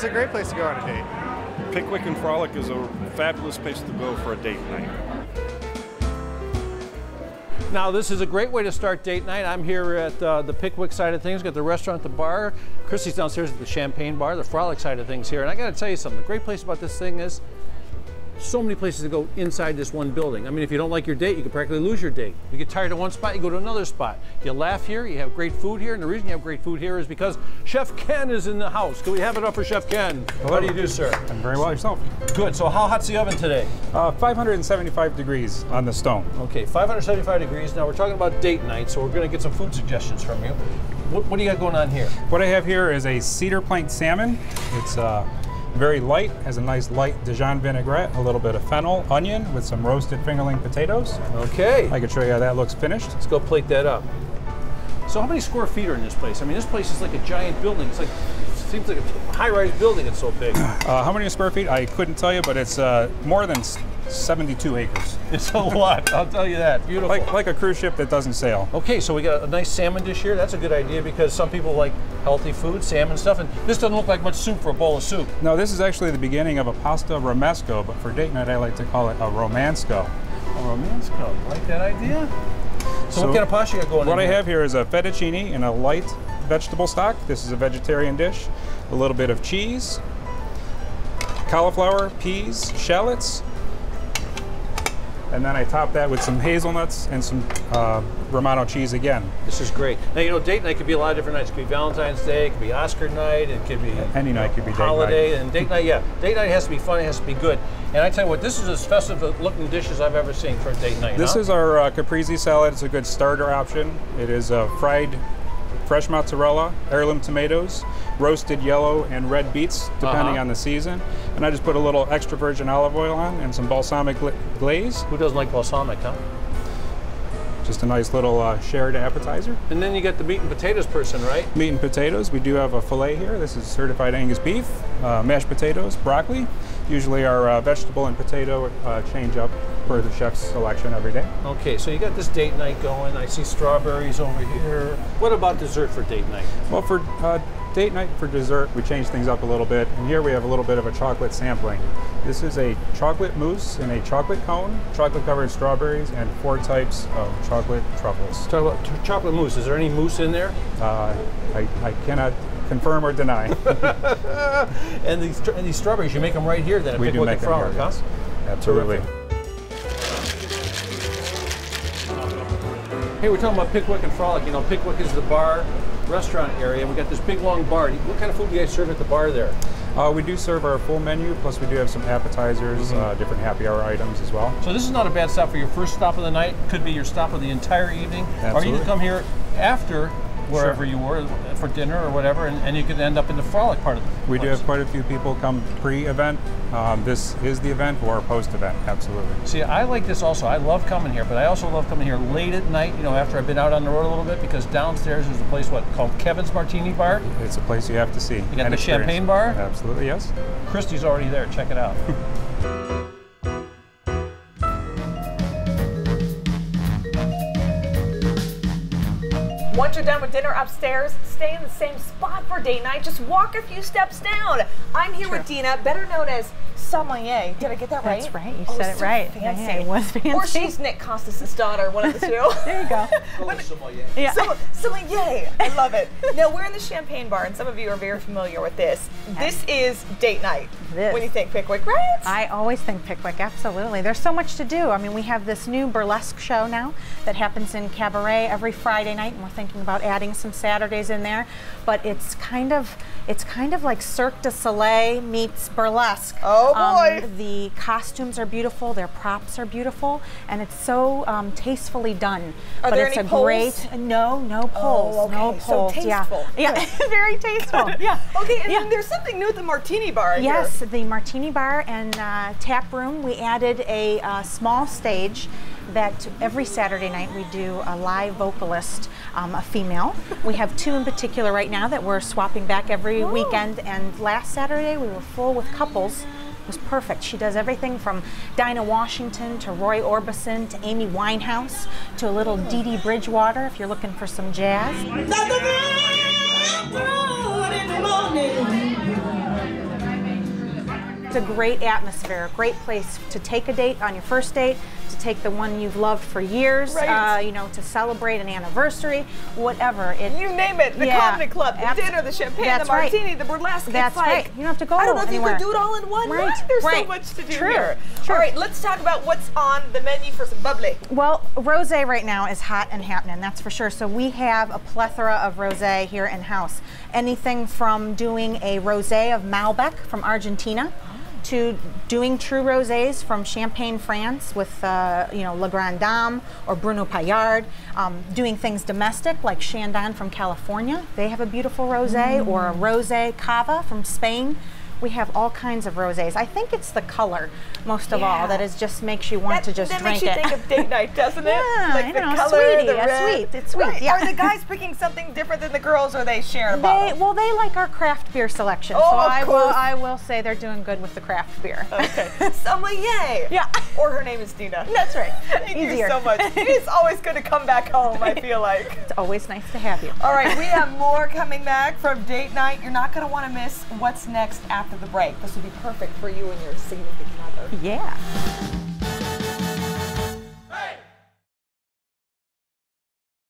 is a great place to go on a date. Pickwick and Frolic is a fabulous place to go for a date night. Now, this is a great way to start date night. I'm here at the Pickwick side of things. Got the restaurant, the bar. Christy's downstairs at the champagne bar, the Frolic side of things here. And I got to tell you something. The great place about this thing is so many places to go inside this one building. I mean, if you don't like your date, you could practically lose your date. You get tired of one spot, you go to another spot. You laugh here, you have great food here, and the reason you have great food here is because Chef Ken is in the house. Can we have it up for Chef Ken? Hello. How do you do, sir? I'm very well, yourself. Good. So how hot's the oven today? 575 degrees on the stone. Okay, 575 degrees. Now we're talking about date night, so we're going to get some food suggestions from you. What do you got going on here? What I have here is a cedar plank salmon. It's very light, has a nice light Dijon vinaigrette, a little bit of fennel, onion with some roasted fingerling potatoes. Okay. I can show you how that looks finished. Let's go plate that up. So how many square feet are in this place? I mean, this place is like a giant building. It's like, seems like a high-rise building, it's so big. How many square feet? I couldn't tell you, but it's more than 72 acres. It's a lot, I'll tell you that. Beautiful. Like a cruise ship that doesn't sail. Okay, so we got a nice salmon dish here. That's a good idea because some people like healthy food, salmon stuff, and this doesn't look like much soup for a bowl of soup. No, this is actually the beginning of a pasta romesco, but for date night I like to call it a romansco. A romansco, like that idea? So what kind of pasta you got going on? What I have here is a fettuccine in a light vegetable stock. This is a vegetarian dish. A little bit of cheese, cauliflower, peas, shallots, and then I top that with some hazelnuts and some Romano cheese again. This is great. Now, you know, date night could be a lot of different nights. It could be Valentine's Day, it could be Oscar night, it could be any night could be holiday, date night. and date night, yeah. Date night has to be fun, it has to be good. And I tell you what, this is as festive looking dishes I've ever seen for a date night. This is our caprese salad. It's a good starter option. It is fried fresh mozzarella, heirloom tomatoes, roasted yellow and red beets, depending on the season. And I just put a little extra virgin olive oil on and some balsamic glaze. Who doesn't like balsamic, huh? Just a nice little shared appetizer. And then you got the meat and potatoes person, right? Meat and potatoes. We do have a filet here. This is certified Angus beef, mashed potatoes, broccoli. Usually our vegetable and potato change up for the chef's selection every day. Okay, so you got this date night going. I see strawberries over here. What about dessert for date night? Well, for date night for dessert, we change things up a little bit. And here we have a little bit of a chocolate sampling. This is a chocolate mousse in a chocolate cone, chocolate covered strawberries, and 4 types of chocolate truffles. Talk about chocolate mousse. Is there any mousse in there? I cannot confirm or deny. And these strawberries, you make them right here then at We do Pickwick make and them Frolic, here, huh? yes. Absolutely. Hey, we're talking about Pickwick and Frolic. You know, Pickwick is the bar, restaurant area. We got this big long bar. What kind of food do you guys serve at the bar there? We do serve our full menu, plus we do have some appetizers, different happy hour items as well. So this is not a bad stop for your first stop of the night. Could be your stop of the entire evening. Absolutely. Or you can come here after wherever you were for dinner or whatever, and you could end up in the Frolic part of the place. We do have quite a few people come pre-event. This is the event or post-event, absolutely. See, I like this also. I love coming here, but I also love coming here late at night, you know, after I've been out on the road a little bit, because downstairs is a place, called Kevin's Martini Bar. It's a place you have to see. You got the champagne bar? Absolutely, yes. Christy's already there. Check it out. Once you're done with dinner upstairs, stay in the same spot for date night. Just walk a few steps down. I'm here with Dina, better known as Sommelier. Did I get that right? That's right. You said it right. Fancy. Yeah, it was fancy. Or she's Nick Costas' daughter, one of the two. There you go. Sommelier. Yeah. Sommelier. I love it. Now, we're in the Champagne Bar, and some of you are very familiar with this. This is date night. When you think Pickwick, right? I always think Pickwick, absolutely. There's so much to do. I mean, we have this new burlesque show now that happens in Cabaret every Friday night, and we're thinking about adding some Saturdays in there. But it's kind of like Cirque du Soleil meets burlesque. Oh boy! The costumes are beautiful, their props are beautiful, and it's so tastefully done. Are but there it's any a polls? great no polls. Oh, okay. No polls. So tasteful. Yeah, very tasteful. Yeah. Okay, and then there's something new at the Martini Bar. Yes, the Martini Bar and tap room. We added a small stage that every Saturday night we do a live vocalist, a female. We have 2 in particular right now that we're swapping back every weekend, and last Saturday we were full with couples. It was perfect. She does everything from Dinah Washington to Roy Orbison to Amy Winehouse to a little Dee Dee Bridgewater if you're looking for some jazz. It's a great atmosphere, a great place to take a date on your first date, to take the one you've loved for years, Right. you know, to celebrate an anniversary, whatever. You name it, the comedy club, the dinner, the champagne, That's the martini, right. the burlesque. That's it's like, right. You don't have to go I don't know if anywhere. you can do it all in one Right. night. There's so Right. much to do True. here. True. All right, let's talk about what's on the menu for some bubbly. Well, rosé right now is hot and happening, that's for sure. So we have a plethora of rosé here in-house. Anything from doing a rosé of Malbec from Argentina, to doing true rosés from Champagne, France with you know, La Grande Dame or Bruno Paillard, doing things domestic like Chandon from California. They have a beautiful rosé, or a rosé cava from Spain. We have all kinds of rosés. I think it's the color, most of all, that is just makes you want to just that drink makes it. you think of date night, doesn't it? Yeah, like you the know, color, sweetie, the yeah, red. sweet, it's sweet, Right. yeah. Are the guys picking something different than the girls, or are they sharing a bottle? Well, they like our craft beer selection, Oh, so of course. I will say they're doing good with the craft beer. Okay. Sommelier. Yeah. Or her name is Dina. That's right. Thank Easier. you so much. It's always good to come back home, I feel like. It's always nice to have you. All right, we have more coming back from date night. You're not going to want to miss what's next after the break. This will be perfect for you and your significant other. Yeah.